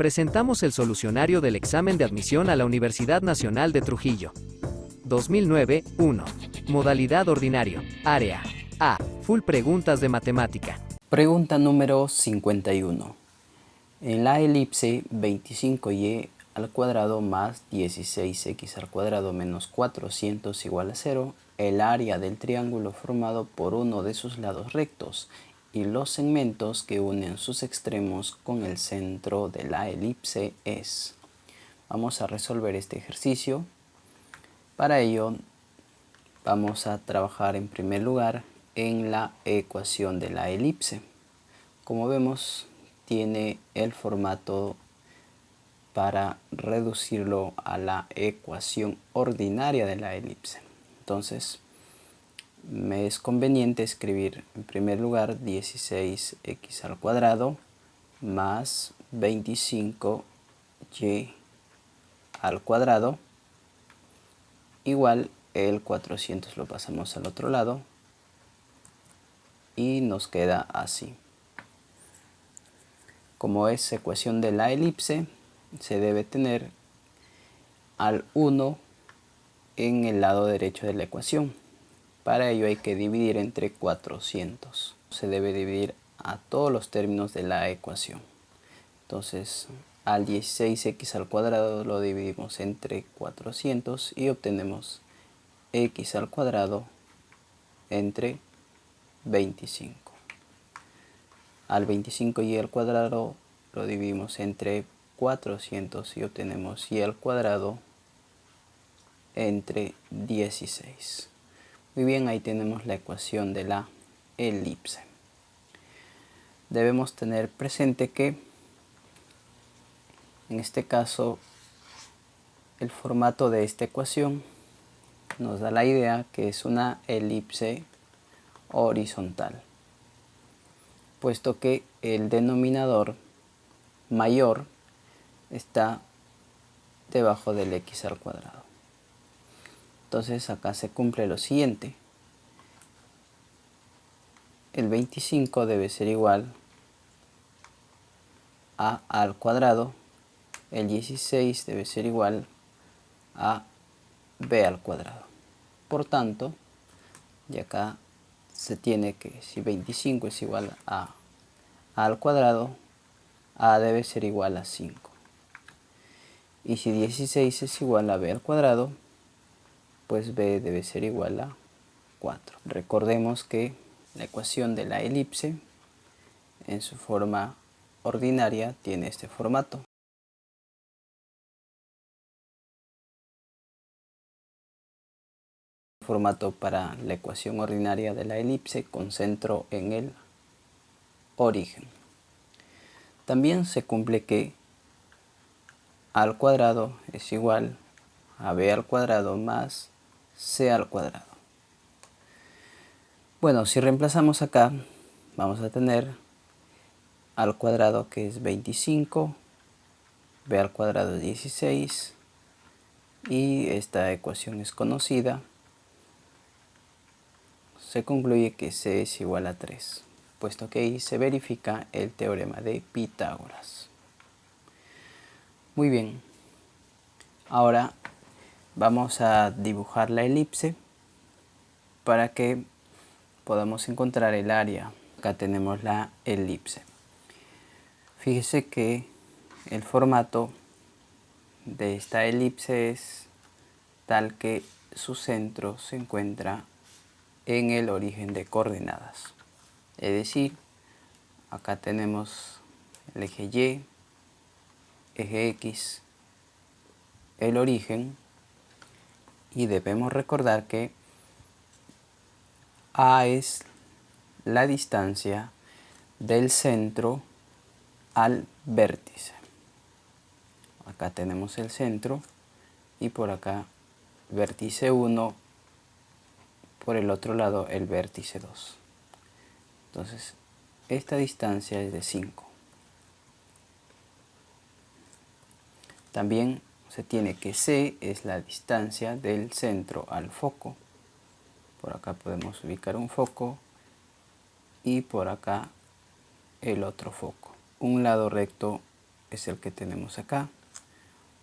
Presentamos el solucionario del examen de admisión a la Universidad Nacional de Trujillo. 2009, 1. Modalidad ordinario. Área A. Full preguntas de matemática. Pregunta número 51. En la elipse 25y al cuadrado más 16x al cuadrado menos 400 igual a 0, el área del triángulo formado por uno de sus lados rectos y los segmentos que unen sus extremos con el centro de la elipse es. Vamos a resolver este ejercicio. Para ello vamos a trabajar en primer lugar en la ecuación de la elipse. Como vemos, tiene el formato para reducirlo a la ecuación ordinaria de la elipse. Entonces, me es conveniente escribir en primer lugar 16x al cuadrado más 25y al cuadrado igual el 400 lo pasamos al otro lado y nos queda así. Como es ecuación de la elipse, se debe tener al 1 en el lado derecho de la ecuación. Para ello hay que dividir entre 400. Se debe dividir a todos los términos de la ecuación. Entonces, al 16x al cuadrado lo dividimos entre 400 y obtenemos x al cuadrado entre 25. Al 25y al cuadrado lo dividimos entre 400 y obtenemos y al cuadrado entre 16. Muy bien, ahí tenemos la ecuación de la elipse. Debemos tener presente que en este caso el formato de esta ecuación nos da la idea que es una elipse horizontal, puesto que el denominador mayor está debajo del x al cuadrado. Entonces acá se cumple lo siguiente. El 25 debe ser igual a al cuadrado. El 16 debe ser igual a b al cuadrado. Por tanto, y acá se tiene que si 25 es igual a al cuadrado, a debe ser igual a 5. Y si 16 es igual a b al cuadrado, pues b debe ser igual a 4. Recordemos que la ecuación de la elipse en su forma ordinaria tiene este formato. Formato para la ecuación ordinaria de la elipse con centro en el origen. También se cumple que a al cuadrado es igual a b al cuadrado más c al cuadrado. Bueno, si reemplazamos acá, vamos a tener al cuadrado que es 25, b al cuadrado es 16 y esta ecuación es conocida. Se concluye que c es igual a 3, puesto que ahí se verifica el teorema de Pitágoras. Muy bien, ahora vamos a dibujar la elipse para que podamos encontrar el área. Acá tenemos la elipse. Fíjese que el formato de esta elipse es tal que su centro se encuentra en el origen de coordenadas. Es decir, acá tenemos el eje Y, eje X, el origen, y debemos recordar que A es la distancia del centro al vértice. Acá tenemos el centro y por acá vértice 1, por el otro lado el vértice 2. Entonces, esta distancia es de 5. También se tiene que C es la distancia del centro al foco. Por acá podemos ubicar un foco y por acá el otro foco. Un lado recto es el que tenemos acá,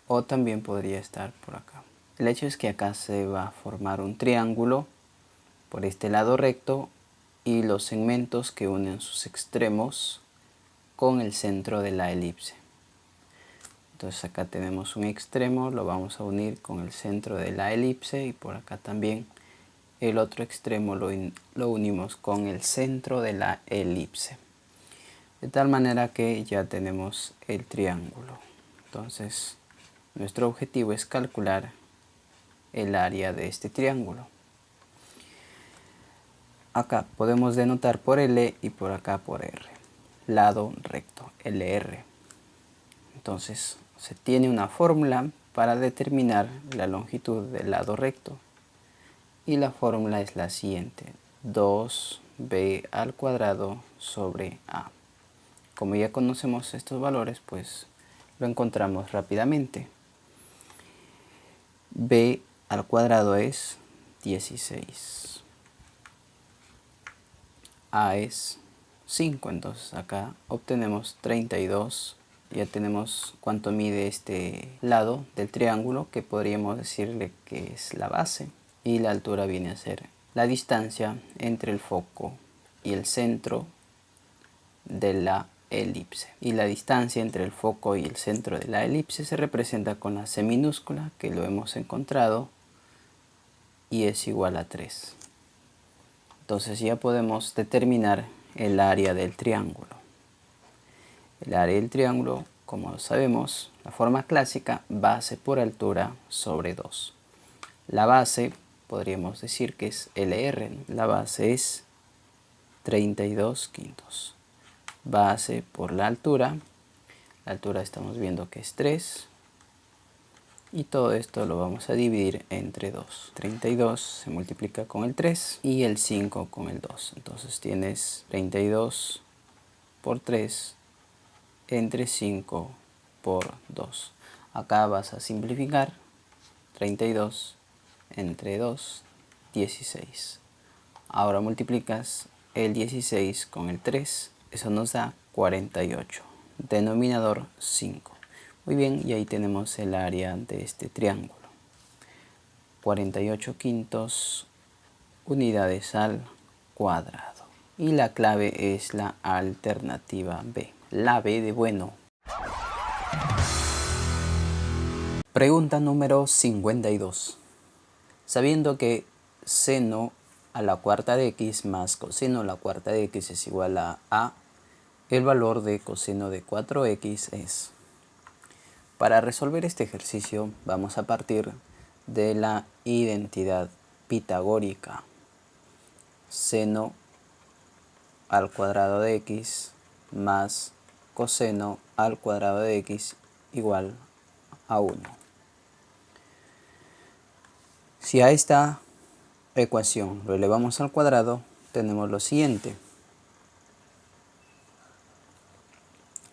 o también podría estar por acá. El hecho es que acá se va a formar un triángulo por este lado recto y los segmentos que unen sus extremos con el centro de la elipse. Entonces acá tenemos un extremo, lo vamos a unir con el centro de la elipse, y por acá también el otro extremo lo unimos con el centro de la elipse. De tal manera que ya tenemos el triángulo. Entonces nuestro objetivo es calcular el área de este triángulo. Acá podemos denotar por L y por acá por R. Lado recto, LR. Entonces se tiene una fórmula para determinar la longitud del lado recto. Y la fórmula es la siguiente: 2b al cuadrado sobre a. Como ya conocemos estos valores, pues lo encontramos rápidamente. B al cuadrado es 16. A es 5, entonces acá obtenemos 32. Ya tenemos cuánto mide este lado del triángulo, que podríamos decirle que es la base. Y la altura viene a ser la distancia entre el foco y el centro de la elipse. Y la distancia entre el foco y el centro de la elipse se representa con la C minúscula, que lo hemos encontrado, y es igual a 3. Entonces ya podemos determinar el área del triángulo. El área del triángulo, como sabemos, la forma clásica, base por altura sobre 2. La base podríamos decir que es LR. La base es 32 quintos. Base por la altura estamos viendo que es 3, y todo esto lo vamos a dividir entre 2. 32 se multiplica con el 3 y el 5 con el 2. Entonces tienes 32 por 3 entre 5 por 2. Acá vas a simplificar. 32 entre 2, 16. Ahora multiplicas el 16 con el 3. Eso nos da 48. Denominador 5. Muy bien, y ahí tenemos el área de este triángulo. 48 quintos unidades al cuadrado. Y la clave es la alternativa B. La B de bueno. Pregunta número 52. Sabiendo que seno a la cuarta de x más coseno a la cuarta de x es igual a, el valor de coseno de 4x es. Para resolver este ejercicio vamos a partir de la identidad pitagórica. Seno al cuadrado de x más coseno al cuadrado de x igual a 1. Si a esta ecuación lo elevamos al cuadrado, tenemos lo siguiente.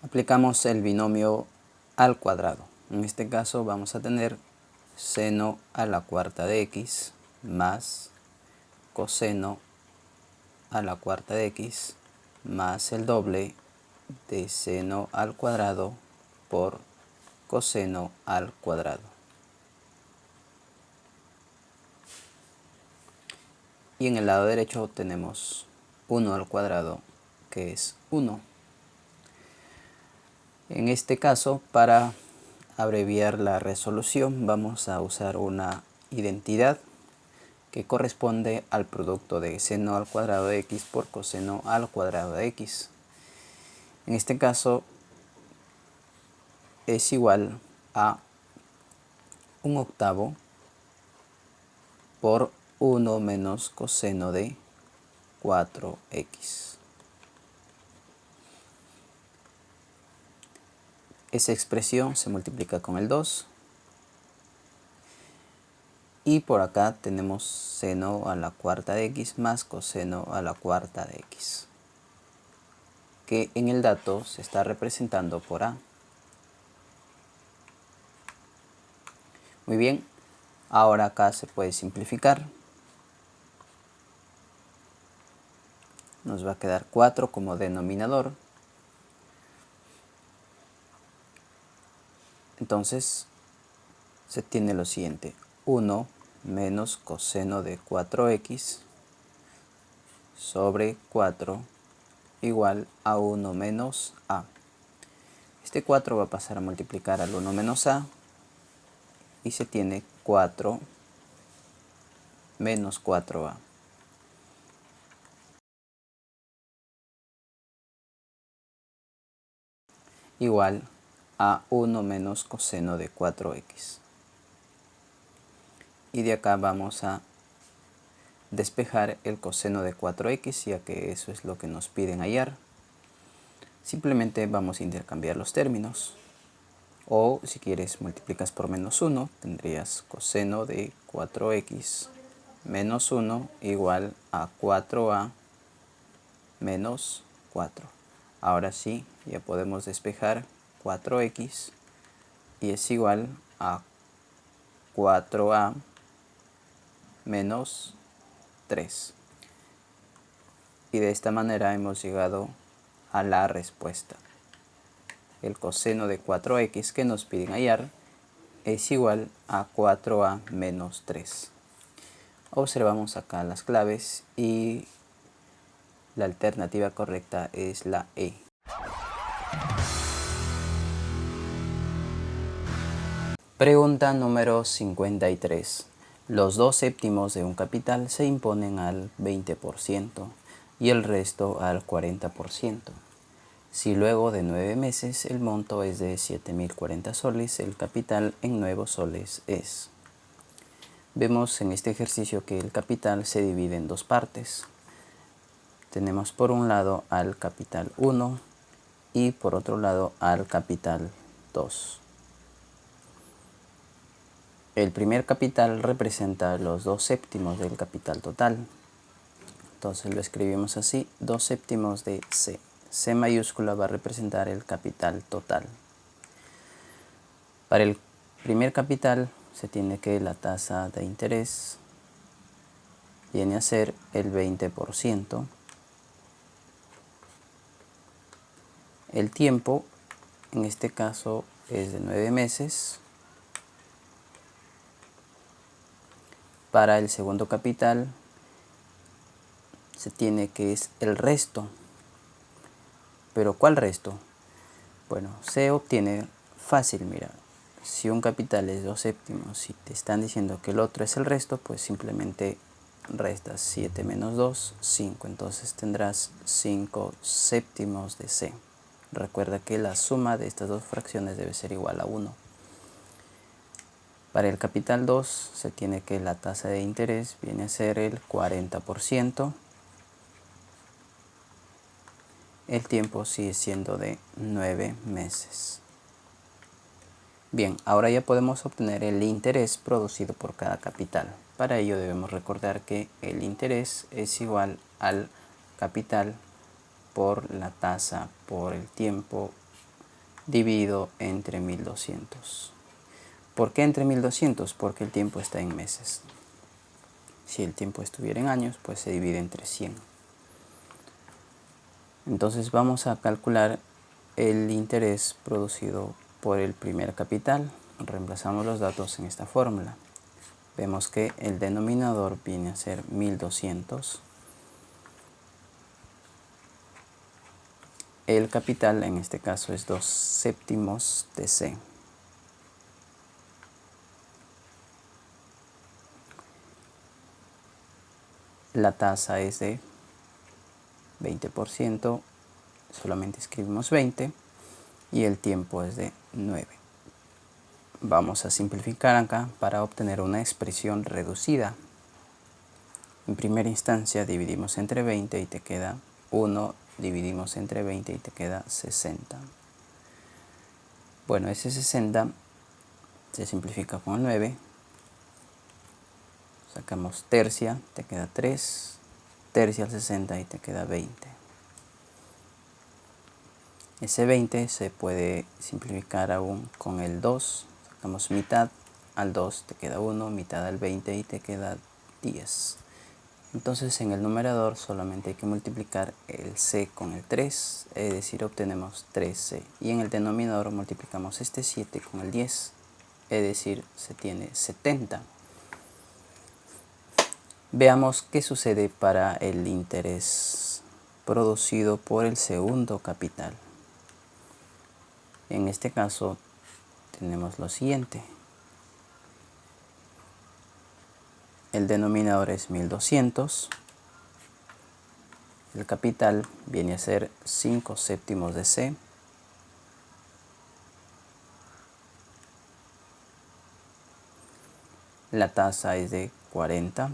Aplicamos el binomio al cuadrado. En este caso vamos a tener seno a la cuarta de x más coseno a la cuarta de x más el doble de seno al cuadrado por coseno al cuadrado. Y en el lado derecho tenemos 1 al cuadrado, que es 1. En este caso, para abreviar la resolución, vamos a usar una identidad que corresponde al producto de seno al cuadrado de x por coseno al cuadrado de x. En este caso es igual a 1/8 por 1 menos coseno de 4x. Esa expresión se multiplica con el 2. Y por acá tenemos seno a la cuarta de x más coseno a la cuarta de x, que en el dato se está representando por a. Muy bien, ahora acá se puede simplificar. Nos va a quedar 4 como denominador. Entonces se tiene lo siguiente: 1 menos coseno de 4x sobre 4 igual a 1 menos a. Este 4 va a pasar a multiplicar al 1 menos a y se tiene 4 menos 4a igual a 1 menos coseno de 4x. Y de acá vamos a despejar el coseno de 4x, ya que eso es lo que nos piden hallar. Simplemente vamos a intercambiar los términos. O si quieres multiplicas por menos 1, tendrías coseno de 4x menos 1 igual a 4a menos 4. Ahora sí, ya podemos despejar 4x y es igual a 4a menos 3. Y de esta manera hemos llegado a la respuesta. El coseno de 4x que nos piden hallar es igual a 4a menos 3. Observamos acá las claves y la alternativa correcta es la E. Pregunta número 53. Los 2/7 de un capital se imponen al 20% y el resto al 40%. Si luego de 9 meses el monto es de 7.040 soles, el capital en nuevos soles es. Vemos en este ejercicio que el capital se divide en dos partes. Tenemos por un lado al capital 1 y por otro lado al capital 2. El primer capital representa los 2/7 del capital total. Entonces lo escribimos así: 2/7 de C. C mayúscula va a representar el capital total. Para el primer capital se tiene que la tasa de interés viene a ser el 20%. El tiempo en este caso es de 9 meses. Para el segundo capital se tiene que es el resto. ¿Pero cuál resto? Bueno, se obtiene fácil, mira. Si un capital es 2/7 y te están diciendo que el otro es el resto, pues simplemente restas 7 menos 2, 5. Entonces tendrás 5/7 de C. Recuerda que la suma de estas dos fracciones debe ser igual a 1. Para el capital 2 se tiene que la tasa de interés viene a ser el 40%. El tiempo sigue siendo de 9 meses. Bien, ahora ya podemos obtener el interés producido por cada capital. Para ello debemos recordar que el interés es igual al capital por la tasa por el tiempo dividido entre 1200. ¿Por qué entre 1200? Porque el tiempo está en meses. Si el tiempo estuviera en años, pues se divide entre 100. Entonces vamos a calcular el interés producido por el primer capital. Reemplazamos los datos en esta fórmula. Vemos que el denominador viene a ser 1200. El capital en este caso es 2/7 de C. La tasa es de 20%, solamente escribimos 20 y el tiempo es de 9. Vamos a simplificar acá para obtener una expresión reducida. En primera instancia dividimos entre 20 y te queda 1, dividimos entre 20 y te queda 60. Bueno, ese 60 se simplifica con el 9. Sacamos tercia, te queda 3, tercia al 60 y te queda 20. Ese 20 se puede simplificar aún con el 2, sacamos mitad al 2, te queda 1, mitad al 20 y te queda 10. Entonces en el numerador solamente hay que multiplicar el c con el 3, es decir, obtenemos 3c. Y en el denominador multiplicamos este 7 con el 10, es decir, se tiene 70. Veamos qué sucede para el interés producido por el segundo capital. En este caso tenemos lo siguiente. El denominador es 1200. El capital viene a ser 5/7 de c. La tasa es de 40.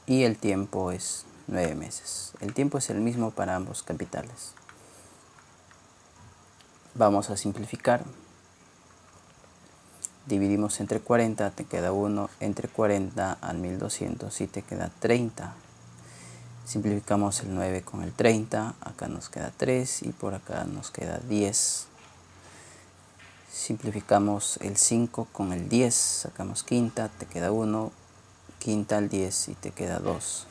Y el tiempo es 9 meses. El tiempo es el mismo para ambos capitales. Vamos a simplificar. Dividimos entre 40, te queda 1, entre 40 al 1200 y te queda 30. Simplificamos el 9 con el 30, acá nos queda 3 y por acá nos queda 10. Simplificamos el 5 con el 10, sacamos quinta, te queda 1, quinta al 10 y te queda 2.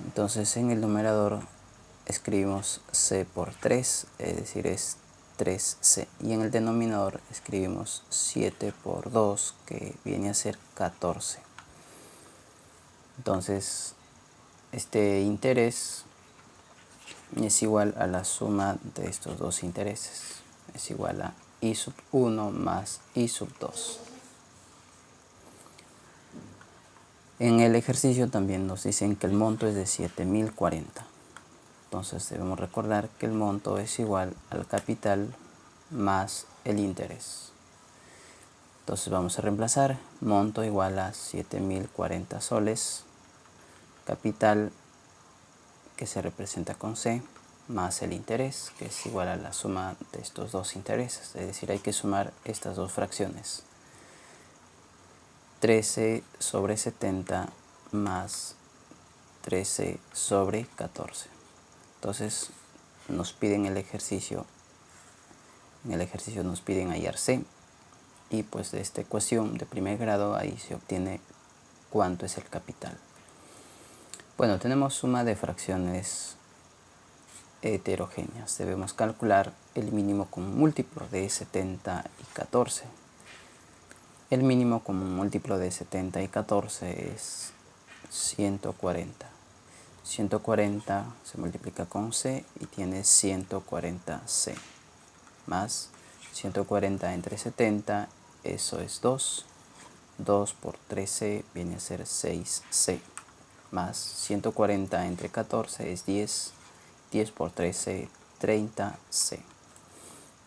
Entonces en el numerador escribimos c por 3, es decir, es 3c. Y en el denominador escribimos 7 por 2, que viene a ser 14. Entonces, este interés es igual a la suma de estos dos intereses. Es igual a I sub 1 más I sub 2. En el ejercicio también nos dicen que el monto es de 7040. Entonces debemos recordar que el monto es igual al capital más el interés. Entonces vamos a reemplazar monto igual a 7040 soles, capital que se representa con C, más el interés que es igual a la suma de estos dos intereses. Es decir, hay que sumar estas dos fracciones. 13 sobre 70 más 13 sobre 14. Entonces nos piden el ejercicio. En el ejercicio nos piden hallar C. Y pues de esta ecuación de primer grado ahí se obtiene cuánto es el capital. Bueno, tenemos suma de fracciones heterogéneas. Debemos calcular el mínimo común múltiplo de 70 y 14. El mínimo común múltiplo de 70 y 14 es 140. 140 se multiplica con C y tiene 140C. Más 140 entre 70, eso es 2. 2 por 13 viene a ser 6C. Más 140 entre 14 es 10. 10 por 13, 30C.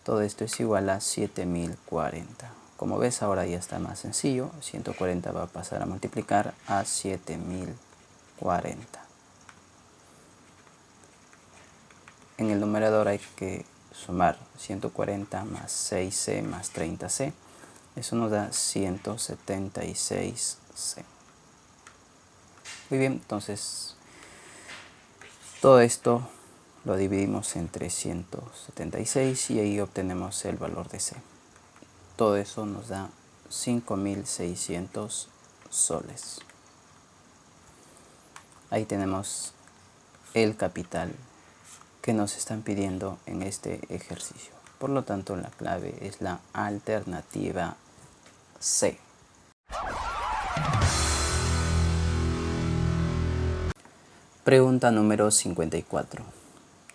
Todo esto es igual a 7040. Como ves, ahora ya está más sencillo. 140 va a pasar a multiplicar a 7040. En el numerador hay que sumar 140 más 6C más 30C. Eso nos da 176C. Muy bien, entonces todo esto lo dividimos entre 176 y ahí obtenemos el valor de C. Todo eso nos da 5.600 soles. Ahí tenemos el capital que nos están pidiendo en este ejercicio. Por lo tanto, la clave es la alternativa C. Pregunta número 54.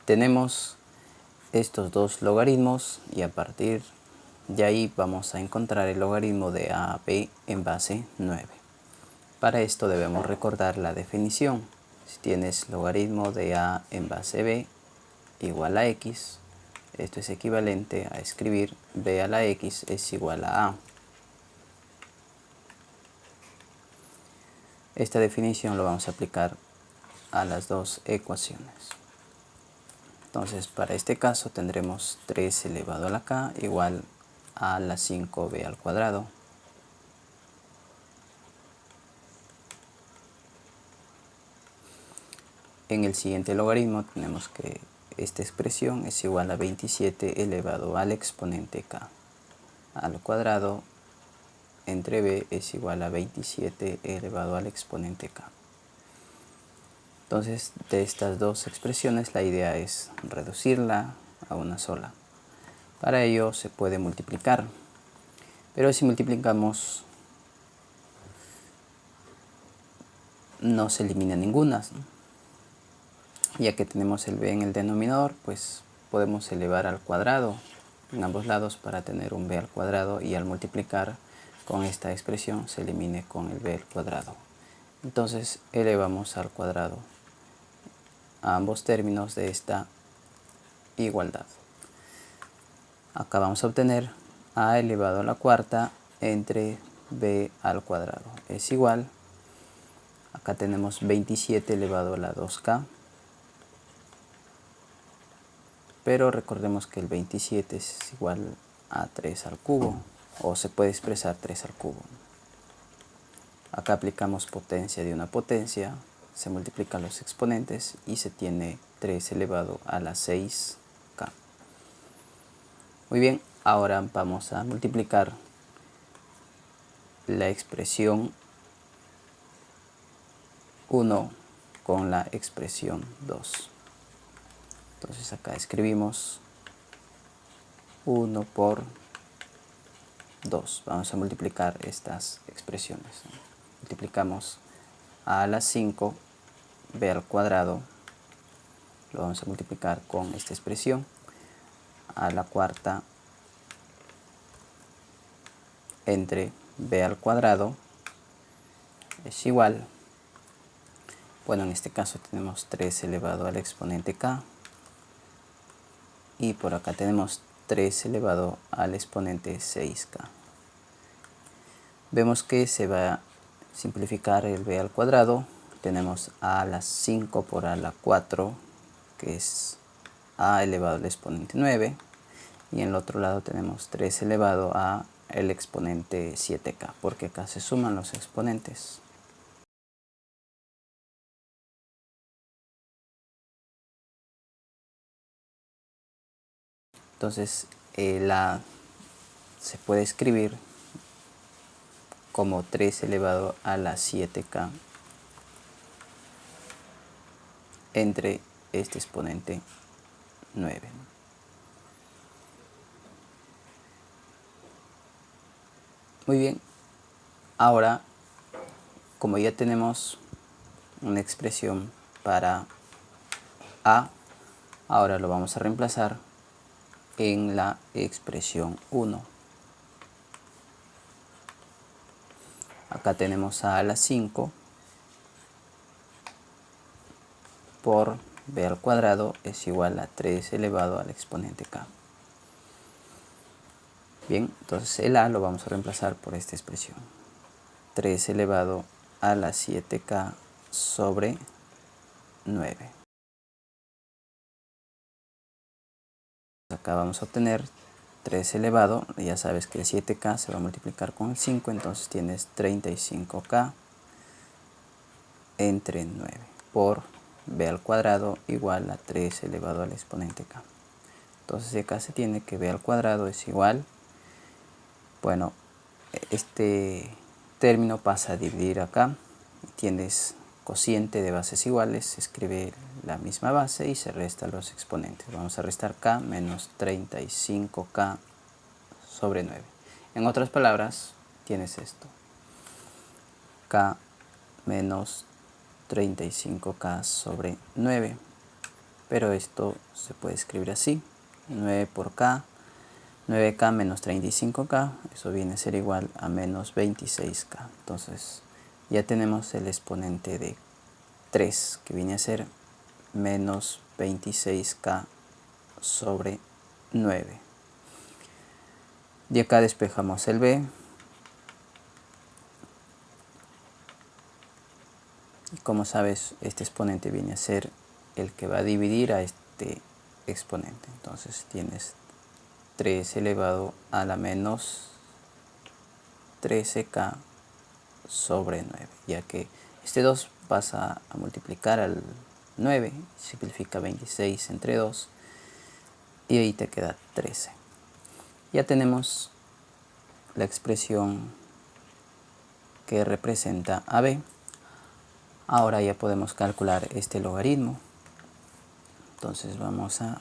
Tenemos estos dos logaritmos y a partir de ahí vamos a encontrar el logaritmo de a a b en base 9. Para esto debemos recordar la definición. Si tienes logaritmo de a en base b igual a x, esto es equivalente a escribir b a la x es igual a a. Esta definición lo vamos a aplicar a las dos ecuaciones. Entonces para este caso tendremos 3 elevado a la k igual a la 5b al cuadrado. En el siguiente logaritmo tenemos que esta expresión es igual a 27 elevado al exponente k al cuadrado entre b es igual a 27 elevado al exponente k. Entonces, de estas dos expresiones, la idea es reducirla a una sola. Para ello se puede multiplicar, pero si multiplicamos no se elimina ninguna, ¿no? Ya que tenemos el b en el denominador, pues podemos elevar al cuadrado en ambos lados para tener un b al cuadrado, y al multiplicar con esta expresión se elimine con el b al cuadrado. Entonces elevamos al cuadrado a ambos términos de esta igualdad. Acá vamos a obtener a elevado a la cuarta entre b al cuadrado es igual, acá tenemos 27 elevado a la 2k, pero recordemos que el 27 es igual a 3 al cubo, o se puede expresar 3 al cubo. Acá aplicamos potencia de una potencia, se multiplican los exponentes y se tiene 3 elevado a la 6k. Muy bien, ahora vamos a multiplicar la expresión 1 con la expresión 2. Entonces acá escribimos 1 por 2. Vamos a multiplicar estas expresiones. Multiplicamos a la 5, b al cuadrado, lo vamos a multiplicar con esta expresión, a la cuarta entre b al cuadrado es igual, bueno, en este caso tenemos 3 elevado al exponente k, y por acá tenemos 3 elevado al exponente 6k. Vemos que se va a simplificar el b al cuadrado, tenemos a la 5 por a la 4, que es a elevado al exponente 9, y en el otro lado tenemos 3 elevado a el exponente 7k, porque acá se suman los exponentes. Entonces se puede escribir como 3 elevado a la 7k entre este exponente 9. Muy bien, ahora como ya tenemos una expresión para a, ahora lo vamos a reemplazar en la expresión 1. Acá tenemos a la 5 por b al cuadrado es igual a 3 elevado al exponente k. Bien, entonces el a lo vamos a reemplazar por esta expresión. 3 elevado a la 7k sobre 9. Acá vamos a obtener 3 elevado, ya sabes que el 7k se va a multiplicar con el 5, entonces tienes 35k entre 9 por b al cuadrado igual a 3 elevado al exponente k. Entonces acá se tiene que b al cuadrado es igual, bueno, este término pasa a dividir acá, tienes cociente de bases iguales, se escribe la misma base y se restan los exponentes. Vamos a restar k menos 35k sobre 9. En otras palabras, tienes esto, k menos 35k sobre 9, pero esto se puede escribir así, 9 por k, 9k menos 35k, eso viene a ser igual a menos 26k. Entonces ya tenemos el exponente de 3, que viene a ser menos 26k sobre 9. Y acá despejamos el b. Y como sabes, este exponente viene a ser el que va a dividir a este exponente. Entonces tienes 3 elevado a la menos 13k sobre 9, ya que este 2 pasa a multiplicar al 9, simplifica 26 entre 2 y ahí te queda 13. Ya tenemos la expresión que representa a b. Ahora ya podemos calcular este logaritmo. Entonces vamos a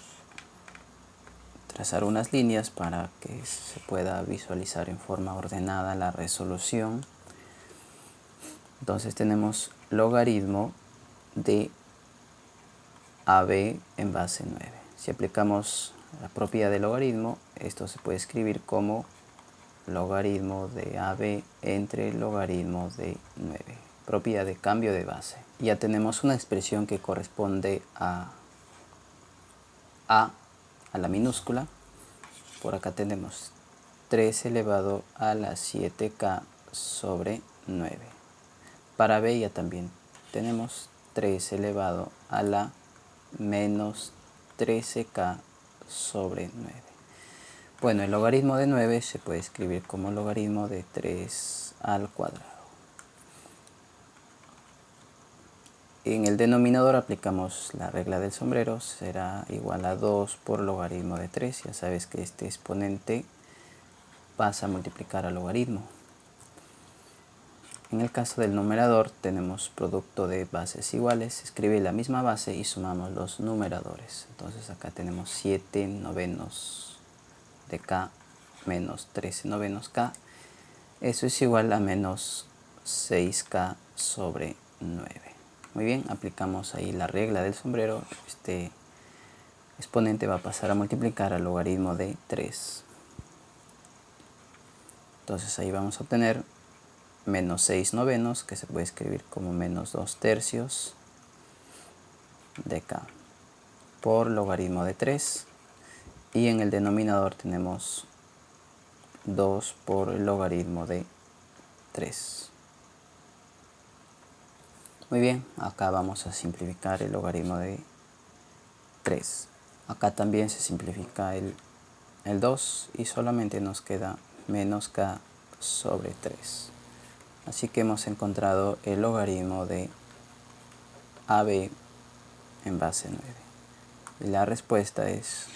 trazar unas líneas para que se pueda visualizar en forma ordenada la resolución. Entonces tenemos logaritmo de AB en base 9. Si aplicamos la propiedad del logaritmo, esto se puede escribir como logaritmo de AB entre logaritmo de 9. Propiedad de cambio de base. Ya tenemos una expresión que corresponde a la minúscula. Por acá tenemos 3 elevado a la 7k sobre 9. Para b ya también tenemos 3 elevado a la menos 13k sobre 9. Bueno, el logaritmo de 9 se puede escribir como logaritmo de 3 al cuadrado. En el denominador aplicamos la regla del sombrero, será igual a 2 por logaritmo de 3. Ya sabes que este exponente pasa a multiplicar al logaritmo. En el caso del numerador tenemos producto de bases iguales, se escribe la misma base y sumamos los numeradores. Entonces acá tenemos 7 novenos de k menos 13 novenos k. Eso es igual a menos 6k sobre 9. Muy bien, aplicamos ahí la regla del sombrero. Este exponente va a pasar a multiplicar al logaritmo de 3. Entonces ahí vamos a obtener menos 6 novenos, que se puede escribir como menos 2 tercios de k por logaritmo de 3. Y en el denominador tenemos 2 por el logaritmo de 3. Muy bien, acá vamos a simplificar el logaritmo de 3. Acá también se simplifica el 2 y solamente nos queda menos k sobre 3. Así que hemos encontrado el logaritmo de AB en base 9. Y la respuesta es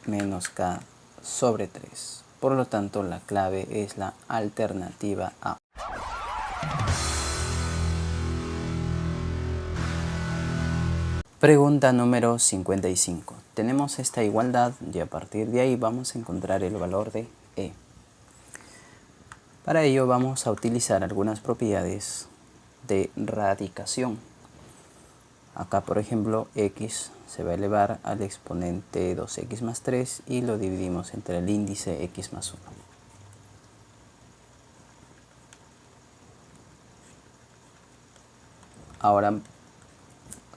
menos k sobre 3. Por lo tanto, la clave es la alternativa A. Pregunta número 55. Tenemos esta igualdad y a partir de ahí vamos a encontrar el valor de E. Para ello vamos a utilizar algunas propiedades de radicación. Acá, por ejemplo, x se va a elevar al exponente 2x más 3 y lo dividimos entre el índice x más 1. Ahora,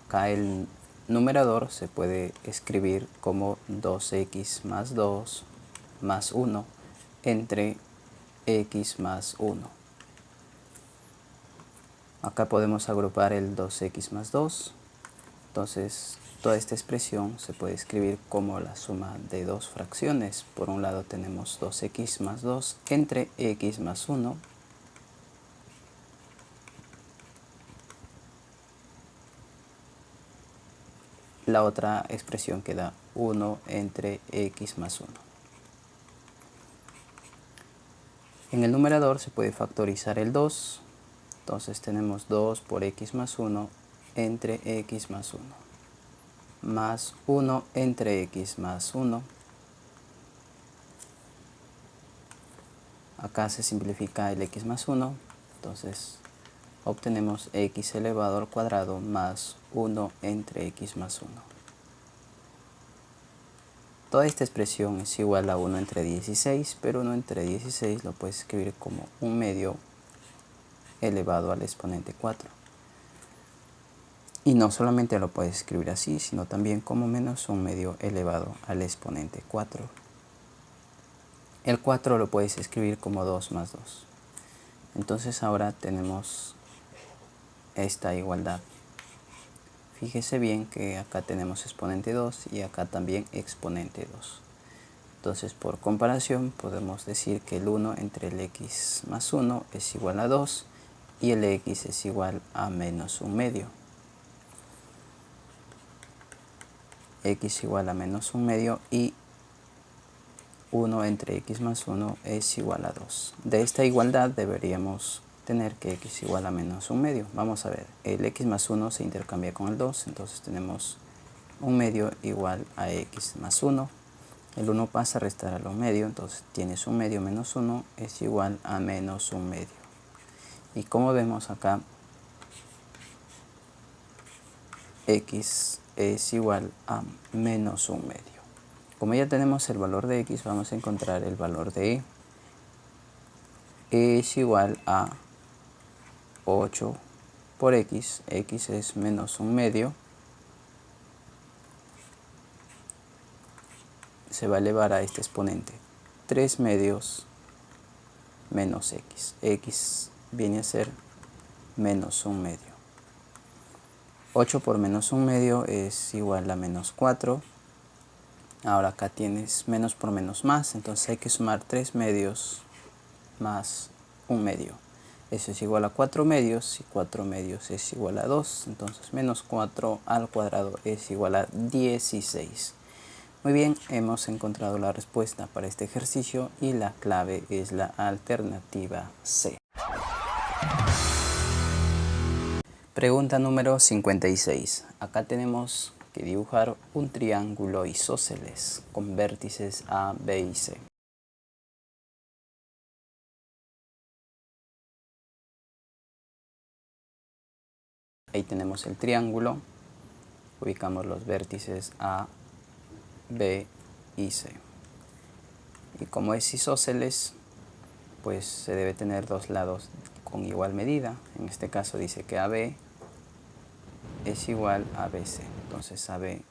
acá el numerador se puede escribir como 2x más 2 más 1 entre x más 1. Acá podemos agrupar el 2x más 2. Entonces, toda esta expresión se puede escribir como la suma de dos fracciones. Por un lado tenemos 2x más 2 entre x más 1. La otra expresión queda 1 entre x más 1. En el numerador se puede factorizar el 2. Entonces tenemos 2 por x más 1 entre x más 1. Más 1 entre x más 1. Acá se simplifica el x más 1. Entonces obtenemos x elevado al cuadrado más 1 entre x más 1. Toda esta expresión es igual a 1 entre 16, pero 1 entre 16 lo puedes escribir como 1/2 elevado al exponente 4. Y no solamente lo puedes escribir así, sino también como menos 1/2 elevado al exponente 4. El 4 lo puedes escribir como 2 más 2. Entonces ahora tenemos esta igualdad. Fíjese bien que acá tenemos exponente 2 y acá también exponente 2. Entonces, por comparación podemos decir que el 1 entre el x más 1 es igual a 2 y el x es igual a menos 1/2. X igual a menos 1/2 y 1 entre x más 1 es igual a 2. De esta igualdad deberíamos tener que x igual a menos 1/2. Vamos a ver, el x más 1 se intercambia con el 2, entonces tenemos 1/2 igual a x más 1. El 1 pasa a restar a los medios, entonces tienes 1/2 menos 1 es igual a menos 1/2. Y como vemos acá, x es igual a menos 1/2. Como ya tenemos el valor de x, vamos a encontrar el valor de e. E es igual a 8 por x, x es menos 1/2, se va a elevar a este exponente, 3/2 menos x, x viene a ser menos 1/2. 8 por menos 1/2 es igual a menos 4, ahora acá tienes menos por menos más, entonces hay que sumar 3/2 más 1/2. Eso es igual a 4/2 y 4/2 es igual a 2. Entonces menos 4 al cuadrado es igual a 16. Muy bien, hemos encontrado la respuesta para este ejercicio y la clave es la alternativa C. Pregunta número 56. Acá tenemos que dibujar un triángulo isósceles con vértices A, B y C. Ahí tenemos el triángulo, ubicamos los vértices A, B y C. Y como es isósceles, pues se debe tener dos lados con igual medida. En este caso dice que AB es igual a BC. Entonces AB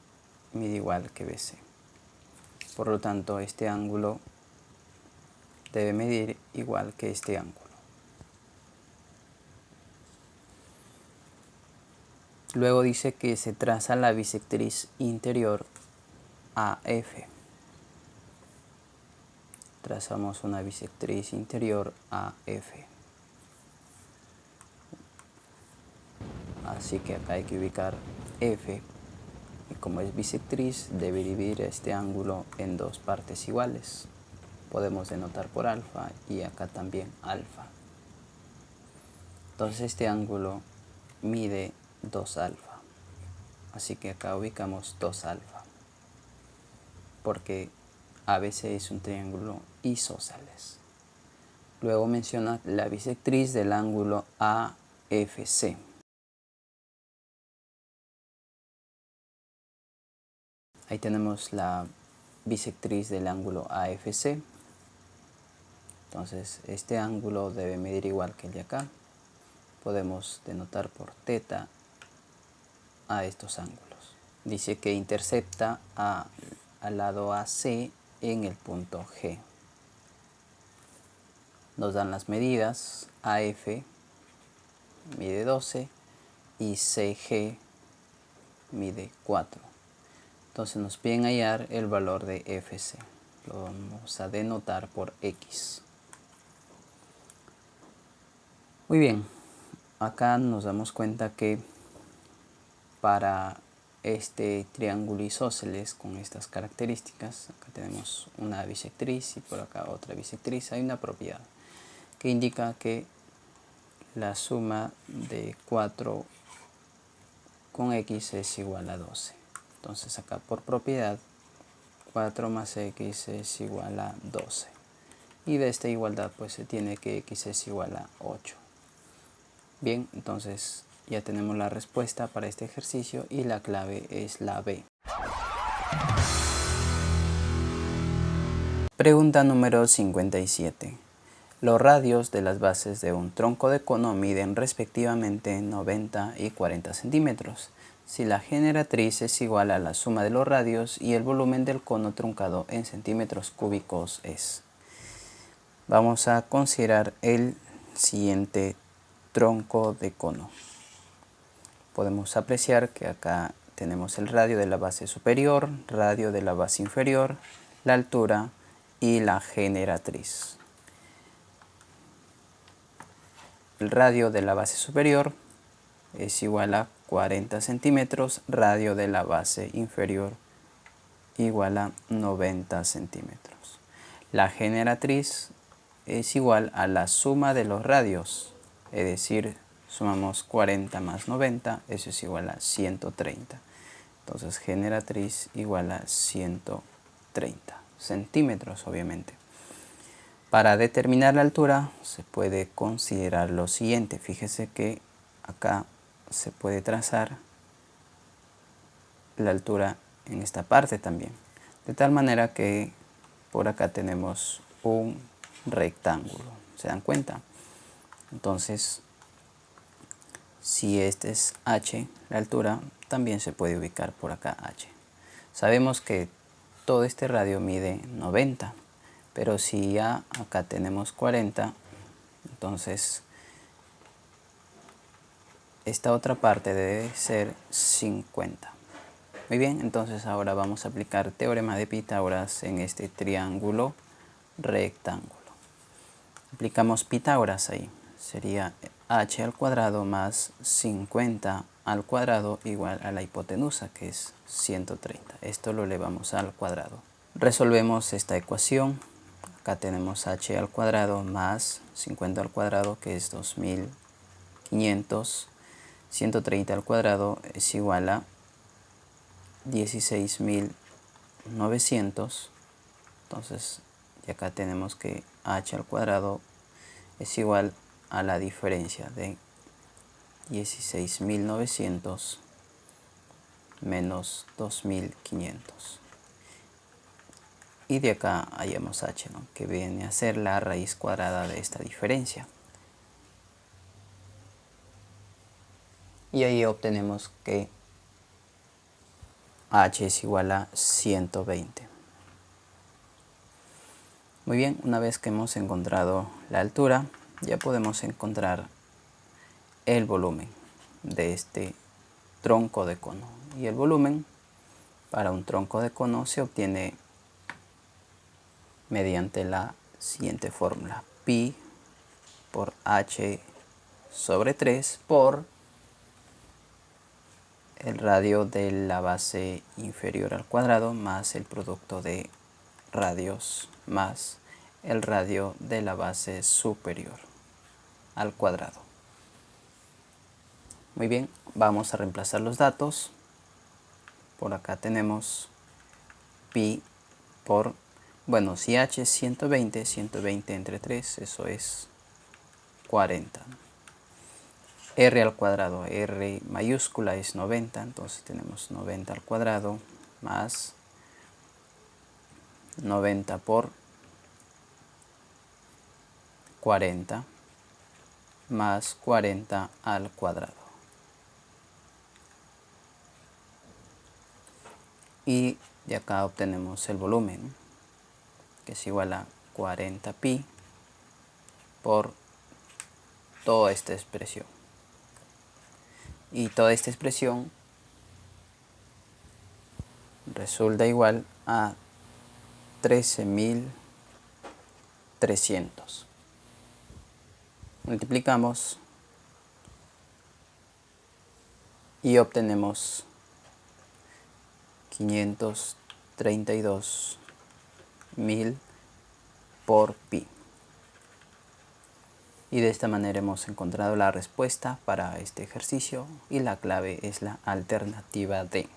mide igual que BC. Por lo tanto, este ángulo debe medir igual que este ángulo. Luego dice que se traza la bisectriz interior AF. Trazamos una bisectriz interior AF. Así que acá hay que ubicar F. Y como es bisectriz, debe dividir este ángulo en dos partes iguales. Podemos denotar por alfa y acá también alfa. Entonces este ángulo mide 2 alfa. Así que acá ubicamos 2 alfa. Porque ABC es un triángulo isósceles. Luego menciona la bisectriz del ángulo AFC. Ahí tenemos la bisectriz del ángulo AFC. Entonces este ángulo debe medir igual que el de acá. Podemos denotar por teta a estos ángulos. Dice que intercepta al lado AC en el punto G. Nos dan las medidas. AF mide 12 y CG mide 4. Entonces nos piden hallar el valor de FC. Lo vamos a denotar por X. Muy bien, acá nos damos cuenta que para este triángulo isósceles con estas características, acá tenemos una bisectriz y por acá otra bisectriz, hay una propiedad que indica que la suma de 4 con X es igual a 12. Entonces acá por propiedad 4 más X es igual a 12. Y de esta igualdad pues se tiene que X es igual a 8. Bien, entonces ya tenemos la respuesta para este ejercicio y la clave es la B. Pregunta número 57. Los radios de las bases de un tronco de cono miden respectivamente 90 y 40 centímetros. Si la generatriz es igual a la suma de los radios y el volumen del cono truncado en centímetros cúbicos es. Vamos a considerar el siguiente tronco de cono. Podemos apreciar que acá tenemos el radio de la base superior, radio de la base inferior, la altura y la generatriz. El radio de la base superior es igual a 40 centímetros, radio de la base inferior igual a 90 centímetros. La generatriz es igual a la suma de los radios, es decir, sumamos 40 más 90, eso es igual a 130. Entonces generatriz igual a 130 centímetros, obviamente. Para determinar la altura se puede considerar lo siguiente. Fíjese que acá se puede trazar la altura en esta parte también. De tal manera que por acá tenemos un rectángulo. ¿Se dan cuenta? Entonces, si este es h, la altura, también se puede ubicar por acá h. Sabemos que todo este radio mide 90, pero si ya acá tenemos 40, entonces esta otra parte debe ser 50. Muy bien, entonces ahora vamos a aplicar teorema de Pitágoras en este triángulo rectángulo. Aplicamos Pitágoras ahí. Sería h al cuadrado más 50 al cuadrado igual a la hipotenusa, que es 130. Esto lo elevamos al cuadrado. Resolvemos esta ecuación. Acá tenemos h al cuadrado más 50 al cuadrado, que es 2500. 130 al cuadrado es igual a 16.900. Entonces, y acá tenemos que h al cuadrado es igual a la diferencia de 16.900 menos 2.500. Y de acá hallamos h, ¿no?, que viene a ser la raíz cuadrada de esta diferencia. Y ahí obtenemos que h es igual a 120. Muy bien, una vez que hemos encontrado la altura, ya podemos encontrar el volumen de este tronco de cono. Y el volumen para un tronco de cono se obtiene mediante la siguiente fórmula: pi por h sobre 3 por el radio de la base inferior al cuadrado más el producto de radios más el radio de la base superior al cuadrado. Muy bien, vamos a reemplazar los datos. Por acá tenemos pi por, bueno, si h es 120, 120 entre 3, eso es 40. R al cuadrado, R mayúscula es 90, entonces tenemos 90 al cuadrado más 90 por 40 más 40 al cuadrado. Y de acá obtenemos el volumen, que es igual a 40 pi por toda esta expresión. Y toda esta expresión resulta igual a 13.300. Multiplicamos y obtenemos 532.000 por pi. Y de esta manera hemos encontrado la respuesta para este ejercicio y la clave es la alternativa D.